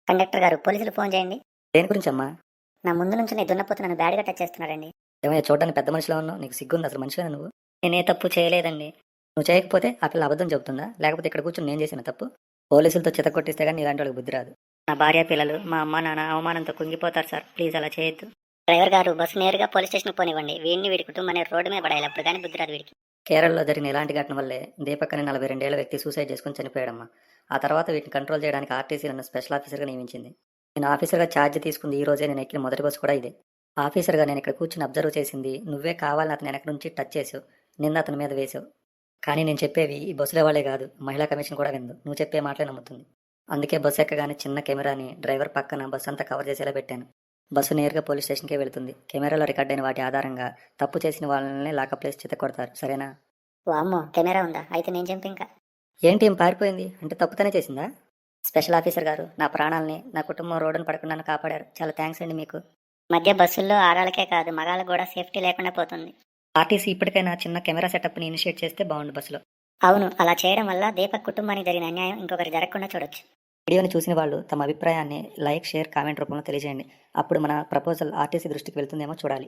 Conductor గారు పోలీసులు phone చేయండి. దేని గురించమ్మా? నా ముందు నుంచి నీ దున్నపోతు నన్ను బ్యాడ్గా టచ్ చేస్తున్నాడండి. ఏమయ్యా, చూడడానికి పెద్ద మనిషిలా ఉన్నావు, నీకు సిగ్గుంది అసలు? మనిషివేనా నువ్వు? నేనే తప్పు చేయలేదండి. నువ్వు చేయకపోతే ఆ పిల్ల అబద్ధం చెబుతుందా, లేకపోతే ఇక్కడ కూర్చొని నేను చేసిన తప్పు? పోలీసులతో చితకొట్టిస్తే కానీ నీలాంటి వాళ్ళకి బుద్ధి రాదు. నా భార్య పిల్లలు మా అమ్మ నాన్న అవమానంతో కుంగిపోతారు సార్, ప్లీజ్ అలా చేయొద్దు. డ్రైవర్ గారు బస్సు నేరుగా పోలీస్ స్టేషన్కి పోనివ్వండి. వీడి కుటుంబాన్ని రోడ్డు మీద పడాలి, అప్పుడు కానీ బుద్ధి రాదు వీడికి. కేరళలో జరిగిన ఇలాంటి ఘటన వల్లే దీపక్ అనే 42 ఏళ్ల వ్యక్తి సూసైడ్ చేసుకుని చనిపోయాడమ్మా. ఆ తర్వాత వీటిని కంట్రోల్ చేయడానికి ఆర్టీసీ నన్ను స్పెషల్ ఆఫీసర్గా నియమించింది. నేను ఆఫీసర్గా ఛార్జ్ తీసుకుంది ఈ రోజే. నేను ఎక్కిన మొదటి బస్సు కూడా ఇదే. ఆఫీసర్గా నేను ఇక్కడ కూర్చుని అబ్జర్వ్ చేసింది, నువ్వే కావాలని అతను వెనక నుంచి టచ్ చేసావు, నిన్న అతని మీద వేసావు. కానీ నేను చెప్పేవి ఈ బస్సులో వాళ్ళే కాదు, మహిళా కమిషన్ కూడా విందు. నువ్వు చెప్పే మాటలే నమ్ముతుంది. అందుకే బస్సు ఎక్కగానే చిన్న కెమెరాని డ్రైవర్ పక్కన బస్సు అంతా కవర్ చేసేలా పెట్టాను. బస్సు నేరుగా పోలీస్ స్టేషన్కే వెళుతుంది. కెమెరాలో రికార్డ్ అయిన వాటి ఆధారంగా తప్పు చేసిన వాళ్ళని లాకప్ ప్లేస్ చిత్త కొడతారు, సరేనా? వామ్మో, కెమెరా ఉందా? అయితే నేను చంపి ఇంకా. ఏంటి ఏం పారిపోయింది అంటే తప్పుతనే చేసిందా? స్పెషల్ ఆఫీసర్ గారు నా ప్రాణాలని, నా కుటుంబం రోడ్డును పడకుండా కాపాడారు. చాలా థ్యాంక్స్ అండి మీకు. మధ్య బస్సుల్లో ఆడాలకే కాదు మగాళ్ళకు కూడా సేఫ్టీ లేకుండా పోతుంది. ఆర్టీసీ ఇప్పటికైనా చిన్న కెమెరా సెటప్ని ఇనిషియేట్ చేస్తే బాగుండు బస్సులో. అవును, అలా చేయడం వల్ల దీపక్ కుటుంబానికి జరిగిన అన్యాయం ఇంకొకరు జరగకుండా చూడొచ్చు. వీడియోని చూసిన వాళ్ళు తమ అభిప్రాయాన్ని లైక్, షేర్, కామెంట్ రూపంలో తెలియజేయండి. అప్పుడు మన ప్రపోజల్ ఆర్టీసీ దృష్టికి వెళ్తుందేమో చూడాలి.